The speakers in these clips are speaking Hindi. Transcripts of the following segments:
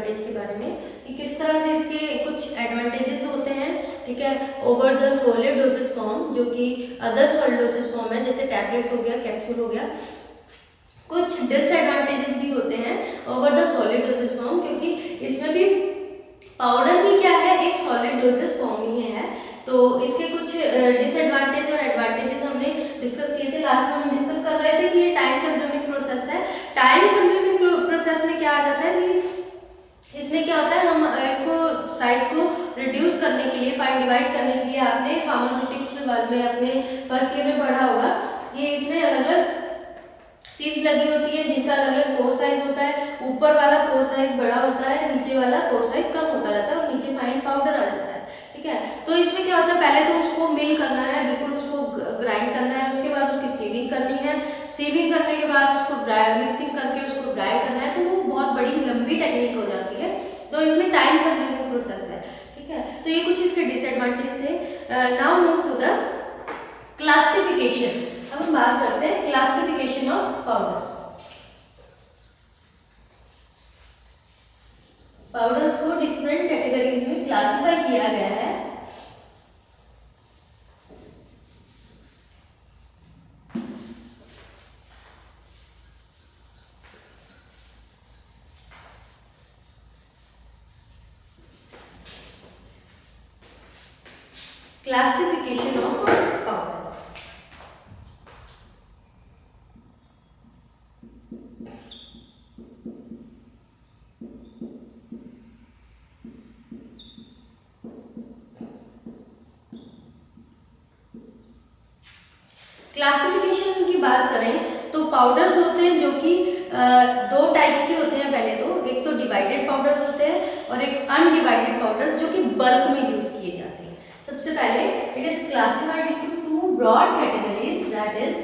एडवांटेज के बारे में कि किस तरह से इसके कुछ एडवांटेजेस होते हैं, ठीक है, over the solid dosage form, जो कि अदर सॉलिड डोसेज फॉर्म है जैसे टैबलेट्स हो गया, कैप्सूल हो गया। कुछ डिसएडवांटेजेस भी होते हैं over the solid dosage form, क्योंकि इसमें भी पाउडर भी क्या है, एक सॉलिड डोसेज फॉर्म ही है। तो इसके कुछ डिसएडवांटेज और एडवांटेजेस हमने डिस्कस किए थे। लास्ट में हम डिस्कस कर रहे थे कि ये टाइम कंज्यूमिंग प्रोसेस है। टाइम कंज्यूमिंग प्रोसेस में क्या आ जाता है कि इसमें क्या होता है, हम इसको साइज को रिड्यूस करने के लिए, फाइन डिवाइड करने के लिए, आपने फार्मास्यूटिक्स में अपने फर्स्ट ईयर में पढ़ा होगा, ये इसमें अलग अलग सीड्स लगी होती है जिनका अलग अलग पोर साइज होता है। ऊपर वाला पोर साइज बड़ा होता है, नीचे वाला पोर साइज कम होता रहता है और नीचे फाइन पाउडर आ जाता है, ठीक है। तो इसमें क्या होता है, पहले तो उसको मिल करना है, बिल्कुल उसको ग्राइंड करना है, उसके बाद उसकी सीविंग करनी है, सीविंग करने के बाद उसको मिक्सिंग करके उसको ड्राई करना है, तो वो बहुत बड़ी लंबी टेक्निक हो जाती है। तो इसमें टाइम कंज्यूमिंग प्रोसेस है, ठीक है। तो ये कुछ इसके डिसएडवांटेज थे। Now move to the classification. अब हम बात करते हैं क्लासिफिकेशन ऑफ पाउडर्स। पाउडर्स को डिफरेंट कैटेगरीज में क्लासिफाई किया गया है। Classification of powders. क्लासिफिकेशन की बात करें तो पाउडर्स होते हैं जो कि दो टाइप्स के होते हैं। पहले तो एक तो डिवाइडेड पाउडर्स होते हैं और एक अनडिवाइडेड पाउडर्स जो कि बल्क में यूज किए जाते हैं। सबसे पहले it is classified into two broad categories, that is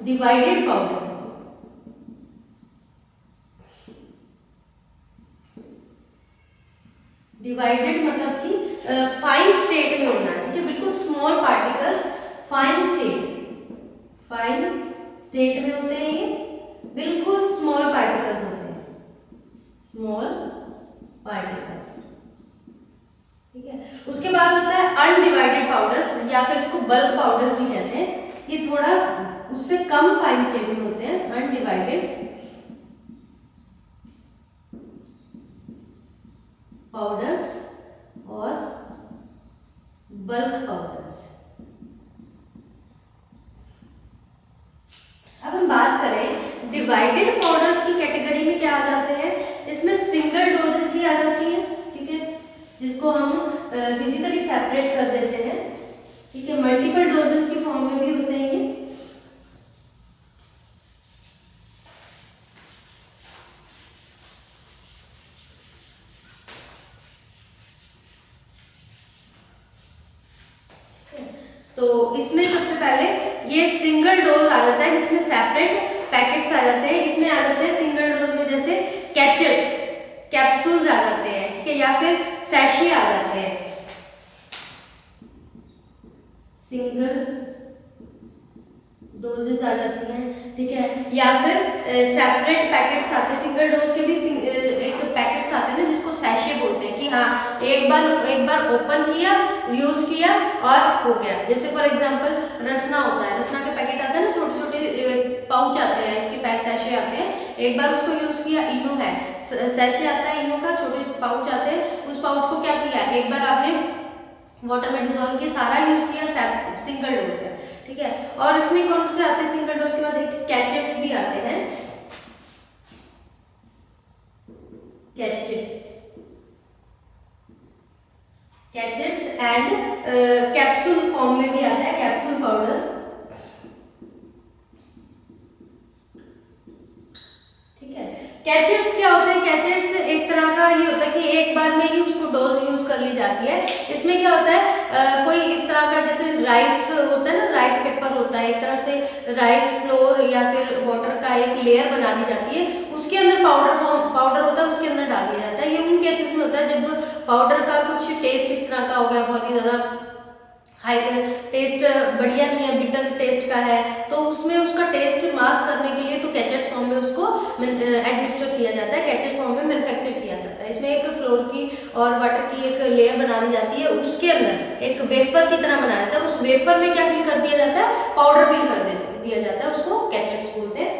divided powder. Divided मतलब कि फाइन स्टेट में होना है, ठीक है, बिल्कुल स्मॉल पार्टिकल्स फाइन स्टेट में होते हैं, ये बिल्कुल स्मॉल पार्टिकल्स होते हैं, स्मॉल पार्टिकल्स, ठीक है। उसके बाद होता है अनडिवाइडेड पाउडर्स या फिर इसको बल्क पाउडर्स भी कहते हैं। ये थोड़ा उससे कम फाइन स्टेट में होते हैं, अनडिवाइडेड पाउडर्स और बल्क पाउडर्स। अब हम बात करें डिवाइडेड पाउडर्स की कैटेगरी में क्या आ जाते हैं, इसमें सिंगल डोजेस भी आ जाती हैं, ठीक है, जिसको हम फिजिकली सेपरेट कर देते हैं, ठीक है। मल्टीपल डोजेस की फॉर्म में भी होते हैं ये। तो इसमें सबसे पहले ये सिंगल डोज आ जाता है जिसमें सेपरेट पैकेट्स आ जाते हैं। इसमें आ जाते हैं सिंगल डोज में जैसे कैचेट्स, कैप्सूल्स आ जाते हैं, ठीक है, या फिर सैशे आ जाते हैं। सिंगल डोजेस आ जाती हैं, ठीक है, या फिर सेपरेट पैकेट्स आते हैं। सिंगल डोज के भी एक पैकेट्स आते हैं ना जिसको सैशे बोलते हैं, कि हाँ एक बार ओपन किया, यूज किया और हो गया। जैसे फॉर एग्जांपल रसना होता है, रसना के पैकेट आते हैं ना, छोटे छोटे पाउच आते हैं, इसके सैशे आते हैं। एक बार उसको यूज किया, इनो है, सैशे आता है इनो का, छोटे पाउच आते हैं। उस पाउच को क्या किया, एक बार आपने वाटर में डिजोल्व किया, सारा यूज किया, सिंगल डोज है, ठीक है। और इसमें कौन से आते हैं सिंगल डोज के बाद, एक कैचेट्स भी आते हैं, कैचेट्स एंड कैप्सूल फॉर्म में भी आता है, कैप्सूल पाउडर, ठीक है। कैचेट्स क्या होते हैं, कैचेट्स एक तरह का ये होता है कि एक बार में ही उसको डोज यूज कर ली जाती है। इसमें क्या होता है, कोई इस तरह का जैसे राइस होता है ना, राइस पेपर होता है, एक तरह से राइस फ्लोर या फिर वाटर का एक लेयर बना दी जाती है, उसके अंदर पाउडर होता है, उसके अंदर डाल दिया जाता है। ये उन केसेस में होता है जब पाउडर का कुछ टेस्ट इस तरह का हो गया, बहुत ही ज्यादा हाई टेस्ट बढ़िया नहीं है, बिटर टेस्ट का है, तो उसमें उसका टेस्ट मास्क करने के लिए तो कैचेट्स फॉर्म में उसको एडमिनिस्टर किया जाता है, कैचेट फॉर्म में मैन्युफैक्चर किया जाता है। इसमें एक फ्लोर की और वाटर की एक लेयर बना दी जाती है, उसके अंदर एक वेफर की तरह बनाया जाता है, उस वेफर में क्या फिल कर दिया जाता है, पाउडर फिल कर दिया जाता है, उसको कैचेट्स बोलते हैं।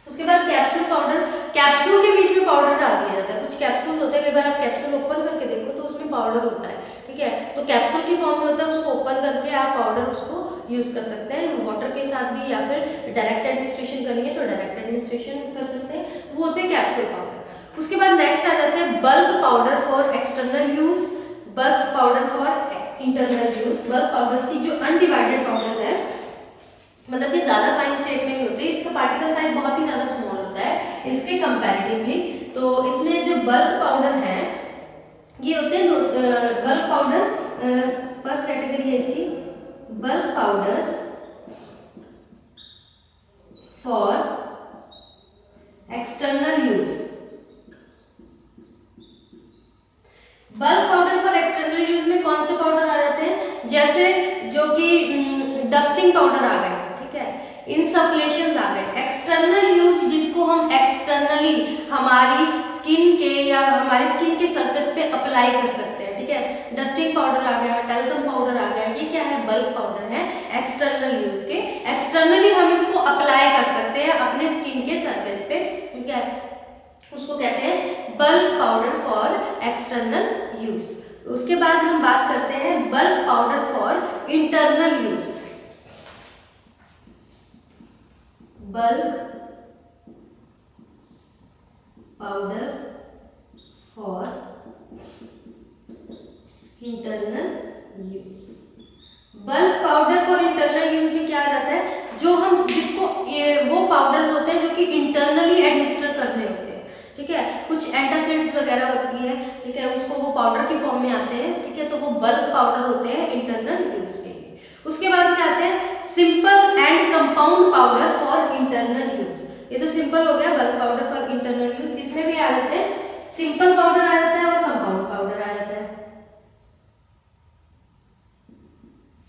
उसके बाद कैप्सूल पाउडर, कैप्सूल के बीच में पाउडर डाल दिया जाता है। कुछ कैप्सूल होते हैं, कई बार आप कैप्सूल ओपन करके देखो तो उसमें पाउडर होता है, ठीक है, तो कैप्सूल की फॉर्म में होता है, उसको ओपन करके आप पाउडर उसको यूज कर सकते हैं वाटर के साथ भी, या फिर डायरेक्ट एडमिनिस्ट्रेशन करेंगे तो डायरेक्ट एडमिनिस्ट्रेशन कर सकते हैं, वो होते हैं कैप्सूल पाउडर। उसके बाद नेक्स्ट आ जाते हैं bulk powder for external use, bulk powder for internal use. Bulk powder की जो अनडिवाइडेड पाउडर है, मतलब कि ज्यादा फाइन स्टेट में नहीं होते, इसका पार्टिकल साइज बहुत ही ज्यादा स्मॉल होता है इसके कंपैरेटिवली। तो इसमें जो बल्क पाउडर है ये होते हैं बल्क पाउडर, फर्स्ट कैटेगरी है इसकी bulk powders for external use. Bulk powder for external use में कौन से पाउडर आ जाते हैं, जैसे जो कि डस्टिंग पाउडर आ गए, इंसफ्लेशन आ गए। एक्सटर्नल यूज जिसको हम एक्सटर्नली हमारी स्किन के या हमारी स्किन के सरफेस पे अप्लाई कर सकते हैं, ठीक है, डस्टिंग पाउडर आ गया, टैल्कम पाउडर आ गया, ये क्या है, बल्क पाउडर है एक्सटर्नल यूज के। एक्सटर्नली हम इसको अप्लाई कर सकते हैं अपने स्किन के सरफेस पे, ठीक है, उसको कहते हैं bulk powder for external use. उसके बाद हम बात करते हैं bulk powder for internal use. Bulk powder for internal use. Bulk powder for internal use में क्या आ जाता है, जो हम जिसको वो पाउडर्स होते हैं जो कि इंटरनली एडमिनिस्टर करने होते हैं, ठीक है, कुछ एंटासिड्स वगैरह होती है, ठीक है, उसको वो पाउडर की फॉर्म में आते हैं, ठीक है, तो वो बल्क पाउडर होते हैं इंटरनल यूज के लिए। उसके बाद क्या आते हैं simple and compound powder for internal use. ये तो सिंपल हो गया bulk powder for internal use. इसमें भी आ जाते हैं सिंपल पाउडर आ जाता है और कंपाउंड पाउडर आ जाता है।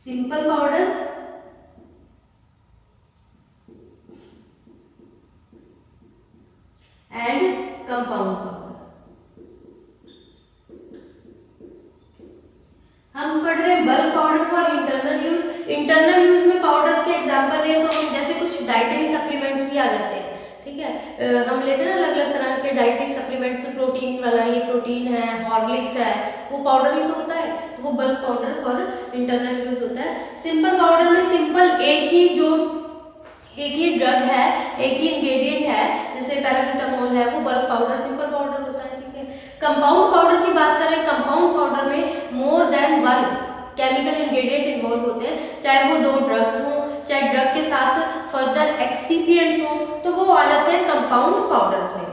Simple powder and compound powder. हम पढ़ रहे हैं bulk powder for internal use. Internal use में पाउडर्स के एग्जांपल है तो हम जैसे कुछ डाइटरी सप्लीमेंट्स भी आ जाते हैं, ठीक है, हम लेते हैं ना अलग अलग तरह के डाइटरी सप्लीमेंट्स, प्रोटीन वाला, ये प्रोटीन है, हॉर्लिक्स है, वो पाउडर ही तो होता है, तो वो bulk powder for internal use होता है। सिंपल पाउडर में सिंपल एक ही ड्रग है, एक ही इंग्रेडिएंट है, जैसे पैरासीटामोल है, वो बल्क पाउडर सिंपल पाउडर होता है, ठीक है। कंपाउंड पाउडर की बात करें, कंपाउंड पाउडर में more than one chemical ingredient involve होते हैं, चाहे वो 2 ड्रग्स हों, चाहे ड्रग के साथ फर्दर एक्सिपिएंट्स हों, तो वो आ जाते हैं कंपाउंड पाउडर्स में।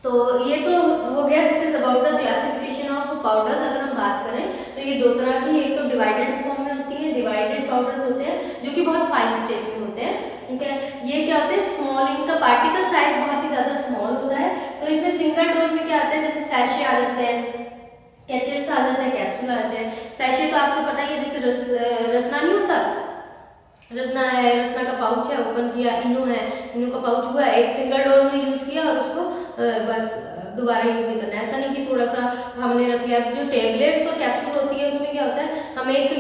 तो ये तो हो गया, this is about the classification of powders. अगर हम बात करें तो ये 2 तरह की, एक तो डिवाइडेड फॉर्म में होती है, डिवाइडेड पाउडर्स होते हैं जो कि बहुत फाइन स्टेट में होते हैं, ठीक है, ये क्या होते हैं स्मॉल, इनका पार्टिकल साइज बहुत ही ज्यादा स्मॉल होता है। तो इसमें सिंगल डोज में क्या आता है, जैसे सैशे आ जाते हैं, कैचेट्स आ जाते हैं, कैप्सूल आ जाते हैं। सैशे तो आपको पता ही है, जैसे रसना नहीं होता, रसना है, रसना का पाउच है, ओपन किया, इनो है, इनो का पाउच हुआ, एक सिंगल डोज में यूज किया और उसको बस दोबारा यूज नहीं करना। ऐसा नहीं कि थोड़ा सा हमने रख लिया। जो टेबलेट्स और कैप्सूल होती है उसमें क्या होता है, हम एक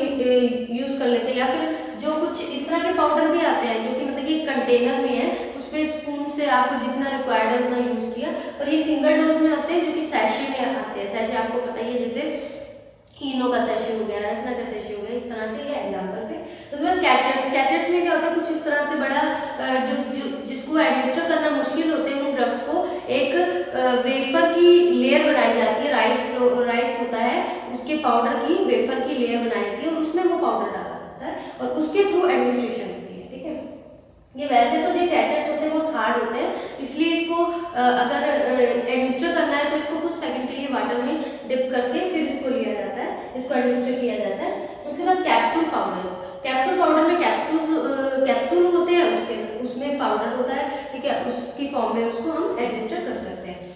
यूज कर लेते हैं, या फिर जो कुछ इस तरह के पाउडर भी आते हैं जो कि मतलब कि कंटेनर में है, उसपे स्पून से आपको जितना रिक्वायर्ड है उतना यूज किया। और ये सिंगल डोज में होते हैं जो कि सैशे में आते हैं। सैशे आपको पता ही है, जैसे इनो का सैशे हो गया, रसना का सैशे हो गया, इस तरह से ये एग्जांपल पे। उसके बाद कैचेट्स में क्या होता है, कुछ इस तरह से बड़ा जिसको एडमिनिस्टर करना मुश्किल होते हैं, उन ड्रग्स को एक वेफर की लेयर बनाई जाती है, राइस होता है, उसके पाउडर की वेफर की लेयर बनाई जाती है और उसमें वो पाउडर डाला जाता है और उसके थ्रू एडमिनिस्ट्रेशन होती है, ठीक है। ये वैसे तो जो कैचेट्स होते हैं बहुत हार्ड होते हैं, इसलिए इसको अगर एडमिनिस्टर करना है तो इसको कुछ सेकंड के लिए वाटर में डिप करके फिर इसको लिया जाता है, इसको एडमिनिस्टर किया जाता है। उसके बाद कैप्सूल पाउडर्स, कैप्सूल पाउडर में कैप्सूल होते हैं, उसमें पाउडर होता है, ठीक है, उसकी फॉर्म में उसको हम एडमिनिस्टर कर सकते हैं।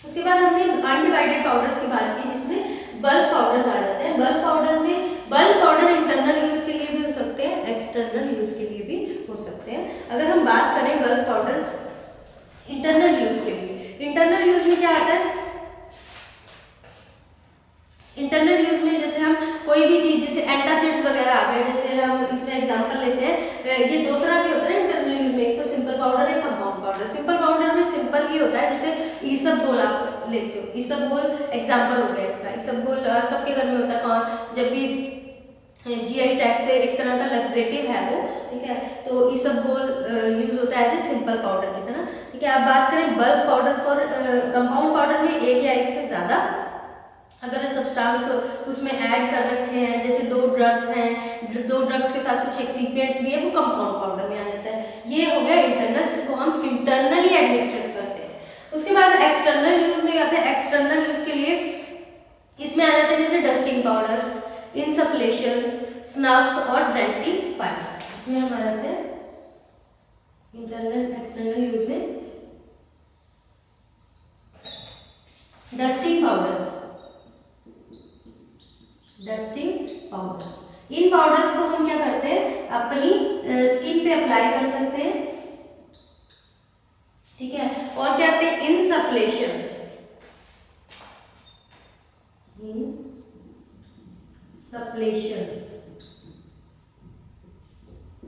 उसके बाद हमने अनडिवाइडेड पाउडर्स की बात की जिसमें बल्क पाउडर्स आ जाते हैं। बल्क पाउडर्स में बल्क पाउडर इंटरनल यूज के लिए भी यूज के लिए भी हो सकते हैं। अगर हम बात करें बल्क पाउडर इंटरनल यूज के लिए, इंटरनल यूज में क्या आता है, इंटरनल यूज में जैसे हम कोई भी चीज, जैसे एंटासिड्स वगैरह आ गए, जैसे हम इसमें एग्जांपल लेते हैं, ये दो तरह के होते हैं इंटरनल यूज में, एक तो सिंपल पाउडर है, कंपाउंड पाउडर। सिंपल पाउडर में सिंपल ये होता है, जैसे ईसबगोल आप लेते हो, ईसबगोल एग्जांपल हो गया इसका। ईसबगोल सबके घर में होता है, जब भी जीआई ट्रैक्ट से एक तरह का लग्जेटिव है वो, ठीक है, तो ईसबगोल यूज होता है एज ए सिंपल पाउडर की तरह, ठीक है। आप बात करें bulk powder for compound powder में एक या एक से ज्यादा अगर सब्सटेंस उसमें ऐड कर रखे हैं, जैसे दो ड्रग्स हैं, दो ड्रग्स के साथ कुछ एक्सिपिएंट्स भी है, वो कंपाउंड पाउडर में आ जाता है। ये हो गया इंटरनल, जिसको हम इंटरनली एडमिनिस्ट्रेट करते हैं। उसके बाद एक्सटर्नल यूज में आते हैं। एक्सटर्नल यूज के लिए इसमें आ जाते हैं जैसे डस्टिंग पाउडर्स, इंसफलेशंस, स्नफ्स और डेंटिफायर्स, इसमें हम आ जाते हैं इंटरनल एक्सटर्नल यूज में। डस्टिंग पाउडर्स, डस्टिंग पाउडर्स, इन पाउडर्स को हम क्या करते हैं, अपनी स्किन पे अप्लाई कर सकते हैं, ठीक है। और क्या आते हैं इंसफलेशंस, इंसफलेशंस,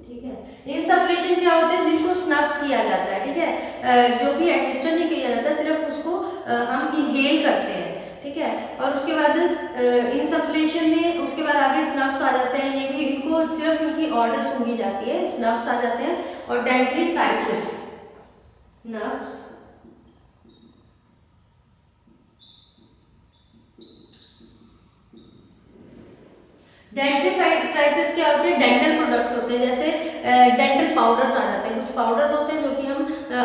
ठीक है। इंसफलेशन क्या होते हैं, जिनको स्नफ्स किया जाता है, ठीक है, जो भी एडमिनिस्टर नहीं किया जाता, सिर्फ उसको हम इनहेल करते हैं, ठीक है। और उसके बाद इंसफलेशन में उसके बाद आगे स्नफ्स आ जाते हैं, ये भी इनको सिर्फ इनकी ऑर्डर सुनी जाती है, स्नफ्स आ जाते हैं। और डेंटिफ्राइसिस, स्नफ्स, डेंटिफ्राइसिस क्या होते हैं, डेंटल प्रोडक्ट्स होते हैं, जैसे डेंटल पाउडर्स आ जाते हैं। कुछ पाउडर्स होते हैं जो कि हम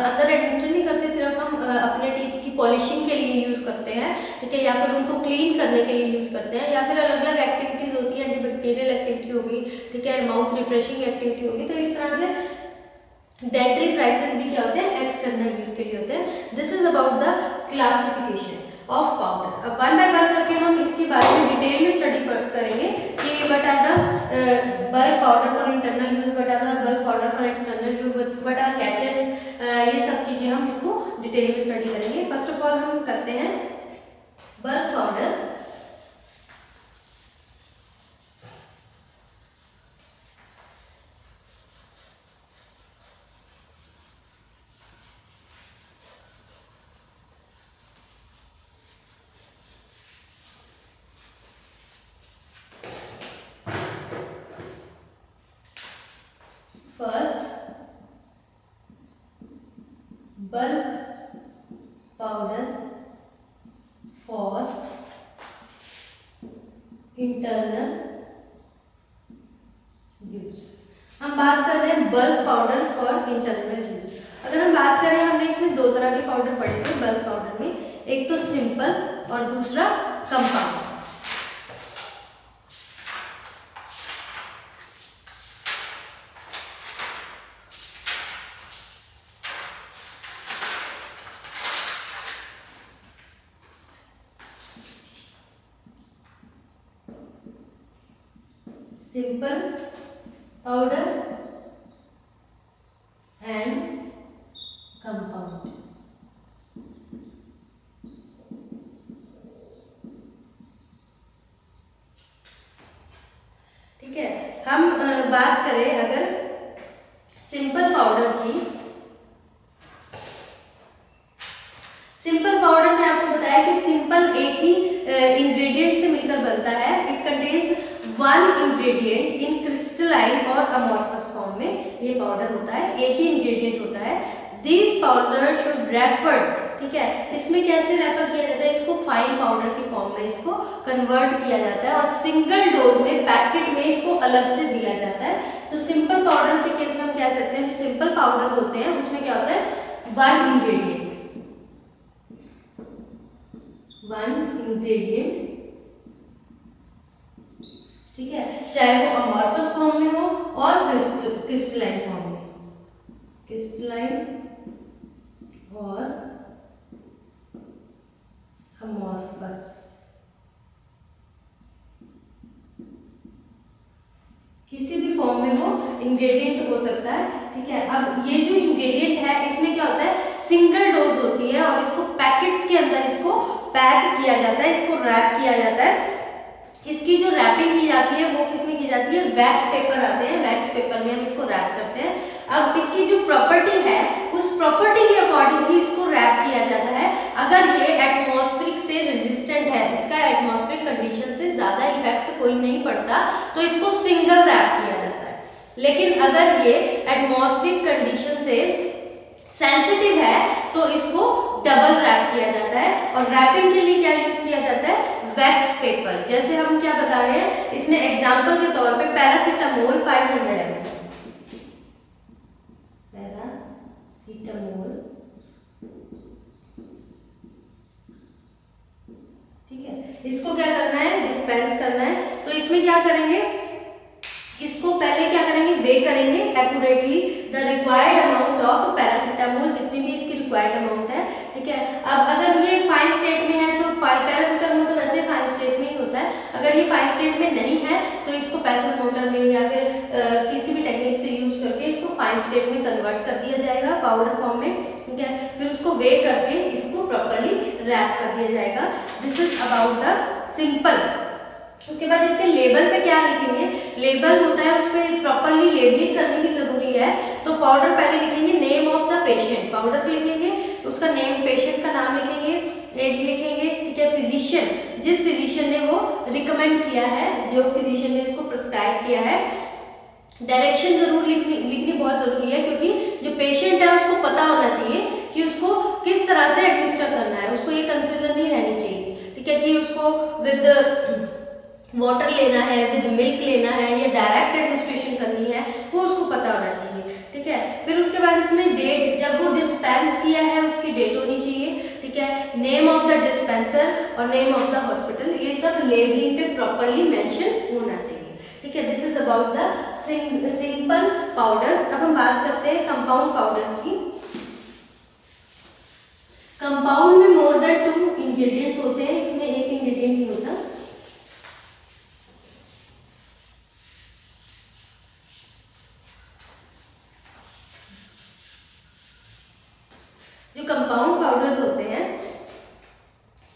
अंदर एडमिनिस्टर नहीं करते, सिर्फ हम अपने टीथ की पॉलिशिंग के लिए यूज करते हैं, ठीक है, या फिर उनको क्लीन करने के लिए यूज करते हैं, या फिर अलग अलग एक्टिविटीज होती है, एंटीबैक्टीरियल एक्टिविटी होगी, ठीक है, माउथ रिफ्रेशिंग एक्टिविटी होगी। तो इस तरह से डेंटिफ्राइसिस भी क्या होते हैं, एक्सटर्नल यूज के लिए होते हैं। This is about the classification of powder. अब वन बाय वन करके हम इसके बारे में डिटेल में स्टडी करेंगे कि what are the bulk powder for internal use, what are the bulk powder for external use, what are gadgets, ये सब चीजें हम इसको डिटेल में स्टडी करेंगे। फर्स्ट ऑफ ऑल हम करते हैं bulk powder. First, bulk powder for internal use। हम बात कर रहे हैं bulk powder for internal use. अगर हम बात करें, हमने इसमें दो तरह के पाउडर पढ़े थे बल्क पाउडर में, एक तो सिंपल और दूसरा compound. Simple powder and compound. ठीक है, हम बात करें अगर सिंपल पाउडर की, सिंपल पाउडर में आपको बताया कि सिंपल एक ही इंग्रेडिएंट से मिलकर बनता है। It contains one ingredient in crystalline और अमॉर्फस फॉर्म में ये पाउडर होता है, एक ही इंग्रेडिएंट होता है। दिस पाउडर शुड रेफर, ठीक है, इसमें कैसे रेफर किया जाता है, इसको फाइन पाउडर की फॉर्म में इसको कन्वर्ट किया जाता है और सिंगल डोज में पैकेट में इसको अलग से दिया जाता है। तो सिंपल पाउडर के केस में हम कह सकते हैं जो सिंपल पाउडर्स होते हैं उसमें क्या होता है, वन इंग्रेडिएंट, ठीक है, चाहे वो अमॉर्फस फॉर्म में हो और क्रिस्टलाइन फॉर्म में, क्रिस्टलाइन और अमॉर्फस, किसी भी फॉर्म में हो, इंग्रेडिएंट हो सकता है, ठीक है। अब ये जो इंग्रेडिएंट है इसमें क्या होता है, सिंगल डोज होती है और इसको पैकेट्स के अंदर इसको पैक किया जाता है, इसको रैप किया जाता है। इसकी जो रैपिंग की जाती है वो किसमें की जाती है, वैक्स पेपर आते हैं, वैक्स पेपर में हम इसको रैप करते हैं। अब इसकी जो प्रॉपर्टी है उस प्रॉपर्टी के अकॉर्डिंग ही इसको रैप किया जाता है। अगर ये एटमॉस्फेरिक से रेजिस्टेंट है, इसका एटमॉस्फेरिक कंडीशन से ज्यादा इफेक्ट कोई नहीं पड़ता, तो इसको सिंगल रैप किया जाता है। लेकिन अगर ये एटमॉस्फेरिक कंडीशन से सेंसिटिव है तो इसको डबल रैप किया जाता है। और रैपिंग के लिए क्या यूज किया जाता है, वैक्स पेपर। जैसे हम क्या बता रहे हैं, इसमें एग्जांपल के तौर पे पैरासीटामोल 500 mg, पैरासीटामोल, ठीक है, इसको क्या करना है, डिस्पेंस करना है। तो इसमें क्या करेंगे, इसको पहले क्या करेंगे, वे करेंगे accurately the required amount of paracetamol, जितनी भी इसकी रिक्वायर्ड अमाउंट है, ठीक है। अब अगर ये फाइन स्टेट में है तो पैरासीटामोल तो वैसे फाइन स्टेट में ही होता है, अगर ये फाइन स्टेट में नहीं है तो इसको पेसल मोटर में या फिर किसी भी टेक्निक से यूज करके इसको फाइन स्टेट में कन्वर्ट कर दिया जाएगा पाउडर फॉर्म में, ठीक है। फिर उसको वे करके इसको प्रॉपर्ली रैप कर दिया जाएगा। This is about the simple. उसके बाद इसके लेबल पे क्या लिखेंगे, लेबल होता है उस पर प्रॉपर्ली लेबलिंग करनी भी जरूरी है। तो पाउडर पहले लिखेंगे name of the patient, powder पे लिखेंगे उसका नेम, पेशेंट का नाम लिखेंगे, एज लिखेंगे, ठीक है, फिजिशियन, जिस फिजिशियन ने वो रिकमेंड किया है, जो फिजिशियन ने इसको प्रिस्क्राइब किया है। डायरेक्शन जरूर लिखनी बहुत जरूरी है, क्योंकि जो पेशेंट है उसको पता होना चाहिए कि उसको किस तरह से एडमिनिस्टर करना है, उसको ये कंफ्यूजन नहीं रहनी चाहिए, ठीक है, कि उसको विद वाटर लेना है, विद मिल्क लेना है या डायरेक्ट एडमिनिस्ट्रेशन करनी है, वो उसको पता होना चाहिए, ठीक है। फिर उसके बाद इसमें डेट, जब वो डिस्पेंस किया है उसकी डेट होनी चाहिए, ठीक है। नेम ऑफ द डिस्पेंसर और नेम ऑफ द हॉस्पिटल, ये सब लेबलिंग पे प्रॉपर्ली मेंशन होना चाहिए, ठीक है। This is about the simple powders. अब हम बात करते हैं कंपाउंड पाउडर्स की। कंपाउंड में मोर देन 2 इंग्रेडिएंट्स होते हैं, इसमें एक इंग्रेडिएंट नहीं होता। जो कंपाउंड पाउडर्स होते हैं,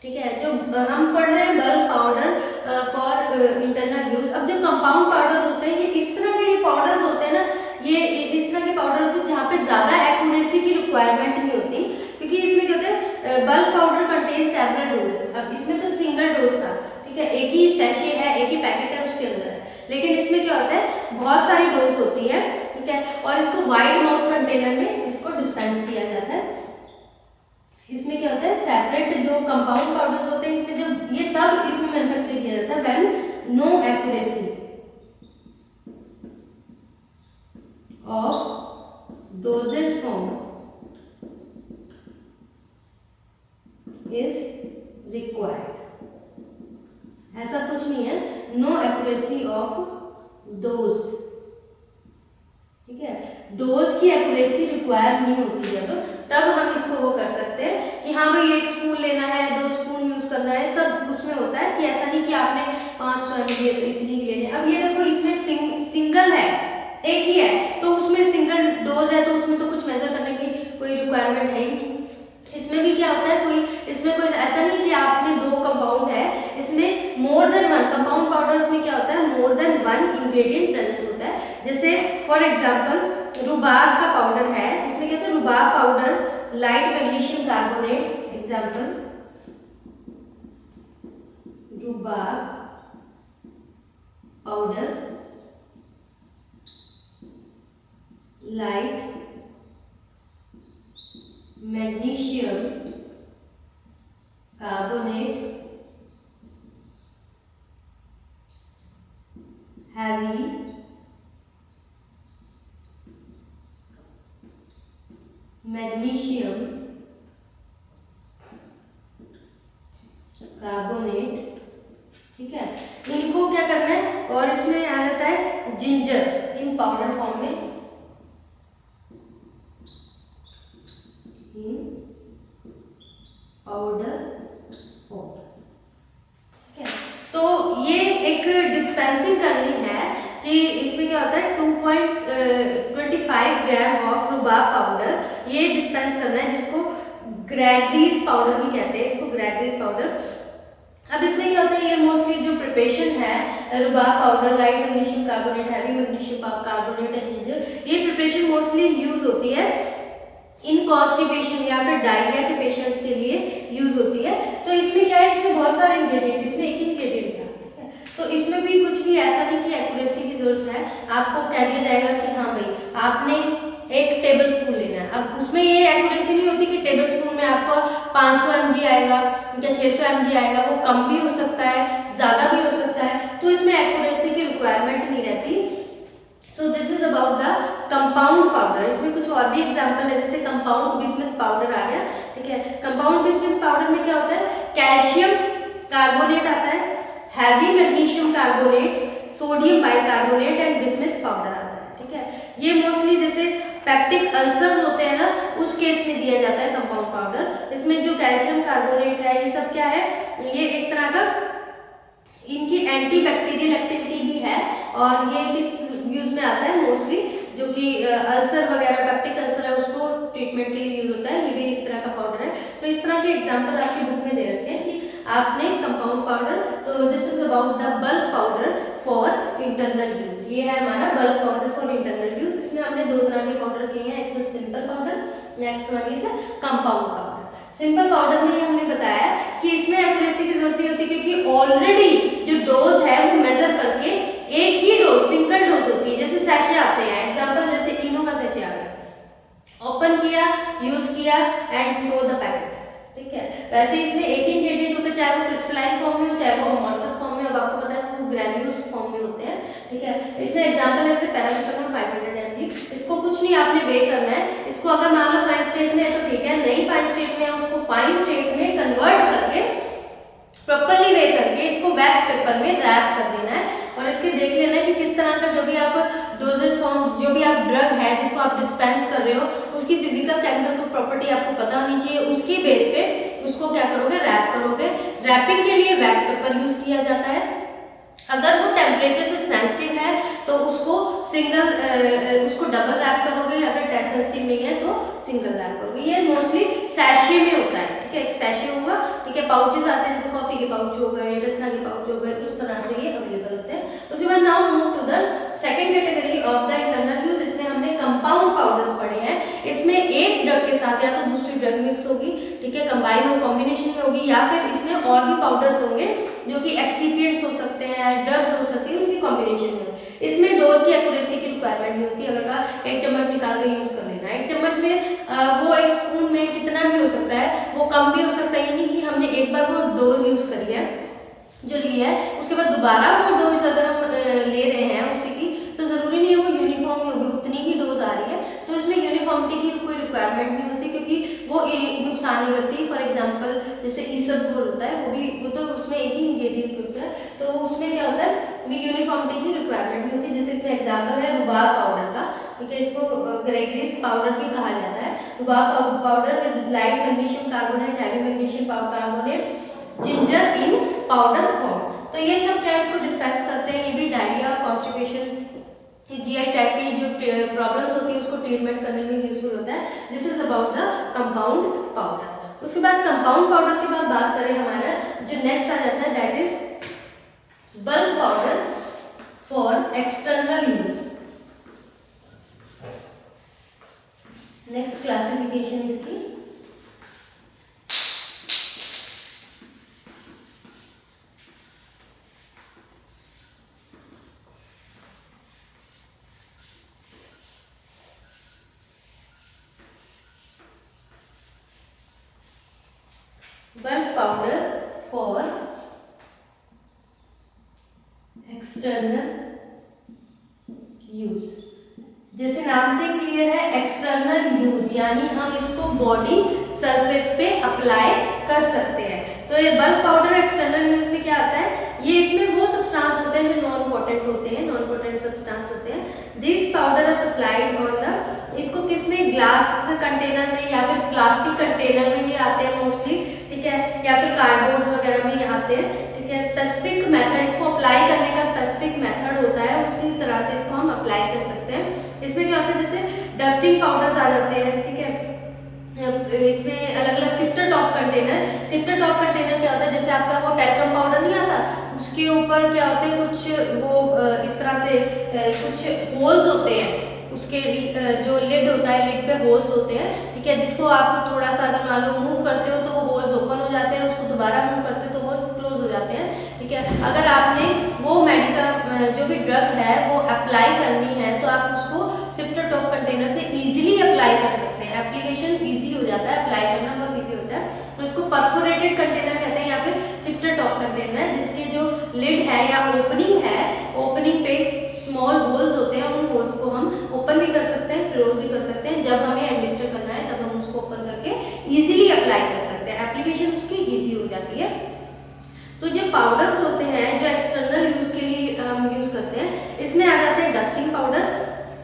ठीक है, जो हम पढ़ रहे हैं bulk powder for internal use. अब जो कंपाउंड पाउडर होते हैं ये इस तरह के पाउडर्स होते हैं ना, ये इस तरह के पाउडर होते हैं जहाँ पे ज्यादा एक्यूरेसी की रिक्वायरमेंट नहीं होती, क्योंकि इसमें क्या होता है, bulk powder contain several doses. अब इसमें तो सिंगल डोज था, ठीक है, एक ही सैशे है, एक ही पैकेट है उसके अंदर है, लेकिन इसमें क्या होता है बहुत सारी डोज होती है, ठीक है, और इसको वाइड माउथ कंटेनर में इसको डिस्पेंस किया जाता है। इसमें क्या होता है, सेपरेट जो कंपाउंड पाउडर्स होते हैं इसमें जब ये तब इसमें मैन्युफैक्चर किया जाता है when no accuracy of doses form is required. ऐसा कुछ नहीं है, नो एक्यूरेसी ऑफ डोज, ठीक है, डोज की एक्यूरेसी रिक्वायर नहीं होती है, तो तब हम इसको वो कर सकते हैं कि हाँ भाई 1 स्पून लेना है, 2 स्पून यूज करना है, तब उसमें होता है कि ऐसा नहीं कि आपने 500 ml तो इतनी ही लेने। अब ये देखो इसमें सिंगल है, एक ही है, तो उसमें सिंगल डोज है, तो उसमें तो कुछ मेजर करने की कोई रिक्वायरमेंट है ही नहीं। इसमें भी क्या होता है, इसमें कोई ऐसा नहीं कि आपने 2 कंपाउंड है, इसमें मोर देन 1 कंपाउंड पाउडर्स में क्या होता है, मोर देन 1 इंग्रेडिएंट प्रेजेंट होता है। जैसे फॉर एग्जांपल रुबाब का पाउडर है, इसमें क्या होता है, rhubarb powder light magnesium carbonate, example rhubarb powder light magnesium carbonate heavy magnesium carbonate, ठीक है। इनको क्या करना है, और इसमें आ जाता है जिंजर इन पाउडर फॉर्म में, पाउडर फॉर्म, ठीक है। तो ये एक डिस्पेंसिंग करनी है कि इसमें क्या होता है 5 ग्राम ऑफ रुबाब पाउडर, ये डिस्पेंस करना है, जिसको ग्रेगरीज पाउडर भी कहते हैं, इसको ग्रेगरीज पाउडर। अब इसमें क्या होता है, ये मोस्टली जो प्रिपरेशन है rhubarb powder, light magnesium carbonate, heavy magnesium carbonate and ginger, ये प्रिपरेशन मोस्टली यूज होती है इन कॉन्स्टिपेशन या फिर डायरिया के पेशेंट्स के लिए यूज होती है। तो इसमें क्या है, इसमें बहुत सारे इंग्रेडिएंट, इसमें एक इंग्रेडिएंट था, तो इसमें भी कुछ भी ऐसा नहीं कि एक्यूरेसी की जरूरत है, आपको कह दिया जाएगा कि हाँ भाई आपने 1 टेबल स्पून लेना है। अब उसमें ये एक्यूरेसी नहीं होती कि टेबल स्पून में आपको 500 mg आएगा या 600 mg आएगा, वो कम भी हो सकता है, ज्यादा भी हो सकता है, तो इसमें एक्यूरेसी की रिक्वायरमेंट नहीं रहती। So this is about the compound powder. इसमें कुछ और भी एग्जांपल है, जैसे कंपाउंड बिस्मथ पाउडर आ गया, ठीक है। कंपाउंड बिस्मथ पाउडर में क्या होता है, कैल्शियम कार्बोनेट आता है, heavy magnesium carbonate, sodium bicarbonate and bismuth powder आता है, ठीक है। ये मोस्टली जैसे पेप्टिक अल्सर होते हैं ना, उस केस में दिया जाता है कंपाउंड पाउडर। इसमें जो कैल्शियम कार्बोनेट है, ये सब क्या है, ये एक तरह का इनकी एंटी बैक्टीरियल एक्टिविटी भी है, और ये किस यूज में आता है, मोस्टली जो कि अल्सर वगैरह, पेप्टिक अल्सर है, उसको ट्रीटमेंट के लिए यूज होता है, ये भी एक तरह का पाउडर है। तो इस तरह के एग्जांपल आपकी बुक में दे रखे हैं कि आपने कंपाउंड पाउडर, तो this is about the bulk powder for internal use. ये है हमारा bulk powder for internal use. इसमें हमने 2 तरह के पाउडर किए हैं, एक तो simple powder, next one is compound powder. Simple powder में हमने बताया कि इसमें एक्यूरेसी की जरूरत नहीं होती, क्योंकि ऑलरेडी जो डोज है वो मेजर करके एक ही डोज, सिंगल डोज होती है। जैसे सैशे आते हैं, एग्जांपल जैसे इनो का सैशे आ गया, ओपन किया, यूज किया एंड थ्रो द पैकेट, ठीक है। वैसे इसमें एक ही इंग्रेडिएंट होता है, चाहे वो क्रिस्टलाइन फॉर्म में हो, चाहे वो अमोर्फस फॉर्म में हो। अब आपको पता है वो ग्रैन्यूल्स फॉर्म में होते हैं, ठीक है। इसमें एग्जांपल है जैसे पैरासिटामोल 500 mg, इसको कुछ नहीं आपने वे करना है, इसको अगर मान लो फाइन स्टेट में है तो ठीक है, नहीं फाइन स्टेट में है, उसको फाइन स्टेट में कन्वर्ट करके प्रॉपर्ली वे करके इसको वैक्स पेपर में रैप कर देना है, और इसके देख लेना है कि किस तरह का जो भी आप डोजेस फॉर्म्स, जो भी आप ड्रग है जिसको आप डिस्पेंस कर रहे हो, उसकी फिजिकल केमिकल प्रॉपर्टी आपको पता होनी चाहिए। उसके बेस पे उसको क्या करोगे, रैप करोगे। रैपिंग के लिए वैक्स पेपर यूज किया जाता है। अगर वो टेम्परेचर से सेंसिटिव है तो उसको उसको डबल रैप करोगे, अगर सेंसिटिव नहीं है तो सिंगल रैप करोगे। ये मोस्टली सैशे में होता है, ठीक है। एक सैशे होगा, ठीक है। पाउचेस आते हैं, जैसे कॉफी के पाउच हो गए, रसना के पाउच हो गए, उस तरह से ये अवेलेबल होते हैं। उसके बाद now move to the second category of the internal use. इसमें हमने कंपाउंड पाउडर्स पढ़े हैं। इसमें एक ड्रग के साथ या तो दूसरी ड्रग मिक्स होगी, ठीक है, कंबाइन हो, कॉम्बिनेशन में होगी, या फिर इसमें और भी पाउडर्स होंगे जो कि एक्सीपिएंट्स हो सकते हैं, ड्रग्स हो सकती है, उनकी कॉम्बिनेशन में। इसमें डोज की एक्यूरेसी की रिक्वायरमेंट नहीं होती। अगर का 1 चम्मच निकाल के यूज कर लेना, 1 चम्मच में वो 1 स्पून में कितना भी हो सकता है, वो कम भी हो सकता है। ये नहीं कि हमने एक बार वो डोज यूज करी है जो ली है, उसके बाद दोबारा वो डोज अगर हम ले रहे हैं उसी की, तो जरूरी नहीं है वो यूनिफॉर्म ही होगी, उतनी ही डोज आ रही है। तो इसमें यूनिफॉर्मिटी की कोई रिक्वायरमेंट नहीं होती, क्योंकि वो नुकसान नहीं करती। फॉर एग्जांपल जैसे ईसबगोल होता है, वो तो उसमें एक ही इंग्रेडिएंट होता है, तो उसमें क्या होता है कि यूनिफॉर्मिटी की रिक्वायरमेंट नहीं होती। जैसे इसमें एग्जांपल है रुबाब पाउडर का, ठीक है। इसको ग्रेगरीज पाउडर भी कहा जाता है। Rhubarb powder with light magnesium carbonate, heavy magnesium carbonate, ginger in powder form. तो ये सब क्या इसको डिस्पेंस करते हैं। ये भी डायरिया, कॉन्स्टिपेशन, जीआई ट्रैक्ट की जो प्रॉब्लम्स होती है उसको ट्रीटमेंट करने में यूजफुल होता है। This is about the compound powder. उसके बाद कंपाउंड पाउडर के बाद बात करें, हमारा जो नेक्स्ट आ जाता है that is bulk powder for external use. Next classification इसकी bulk powder for external use. जैसे नाम से क्लियर है, एक्सटर्नल यूज यानी हम इसको बॉडी सरफेस पे अप्लाई कर सकते हैं। तो ये बल्क पाउडर एक्सटर्नल यूज में क्या आता है, ये इसमें वो सब्सटेंस होते हैं जो नॉन पोटेंट होते हैं, नॉन पोटेंट सब्सटेंस होते हैं। This powder are supplied on the, इसको किसमें, ग्लास कंटेनर में या फिर प्लास्टिक कंटेनर में ये आते हैं मोस्टली, ठीक है, या फिर कार्डबोर्ड वगैरह में ये आते हैं, ठीक है। स्पेसिफिक मेथड, इसको अप्लाई करने का स्पेसिफिक मेथड होता है, उसी तरह से इसको हम अप्लाई कर सकते हैं। इसमें क्या होता है, जैसे डस्टिंग पाउडर्स आ जाते हैं, ठीक है। इसमें अलग अलग sifter top container, sifter top container क्या होता है, जैसे आपका वो टैल्कम पाउडर नहीं आता, उसके ऊपर क्या होते हैं कुछ वो इस तरह से कुछ होल्स होते हैं, उसके जो लिड होता है, लिड पे होल्स होते हैं, ठीक है, जिसको आप थोड़ा सा अगर मान लो मूव करते हो तो वो होल्स ओपन हो जाते हैं, उसको दोबारा मूव करते हो तो होल्स क्लोज हो जाते हैं, ठीक है। अगर आपने वो मेडिकल जो भी ड्रग है वो अप्लाई करनी है तो आप उसको सिफ्टर टॉप कंटेनर से इजीली अप्लाई कर सकते हैं, एप्लीकेशन इजी हो जाता है, अप्लाई करना बहुत इजी होता है। तो इसको परफोरेटेड कंटेनर कहते हैं या फिर सिफ्टर टॉप कंटेनर, जिसके जो लिड है या ओपनिंग है, ओपनिंग पे स्मॉल होल्स होते हैं, उन होल्स को हम ओपन भी कर सकते हैं, क्लोज भी कर सकते हैं। जब हमें एडमिनिस्टर करना है तब हम उसको ओपन करके इजीली अप्लाई कर सकते हैं, एप्लीकेशन उसकी इजी हो जाती है। तो जो पाउडर्स होते हैं जो एक्सटर्नल यूज के लिए हम यूज करते हैं, इसमें आ जाते हैं डस्टिंग पाउडर्स,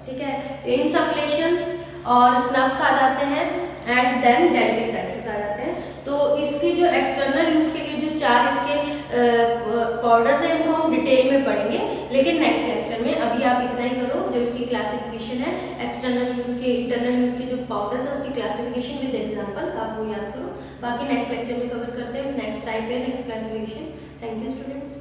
ठीक है, इंसफ्लेशंस और स्नफ्स आ जाते हैं, एंड देन डेंटिफ्रेक्सेस आ जाते हैं। तो इसकी जो एक्सटर्नल यूज के लिए जो 4 इसके पाउडर्स हैं इनको हम डिटेल में पढ़ेंगे, लेकिन नेक्स्ट लेक्चर में। अभी आप इतना ही करो, जो इसकी क्लासिफिकेशन है एक्सटर्नल यूज के, इंटरनल यूज के जो पाउडर्स है उसकी क्लासिफिकेशन विद एग्जांपल आप वो याद करो। बाकी नेक्स्ट लेक्चर में कवर करते हैं नेक्स्ट टाइप है, next classification. Thank you students.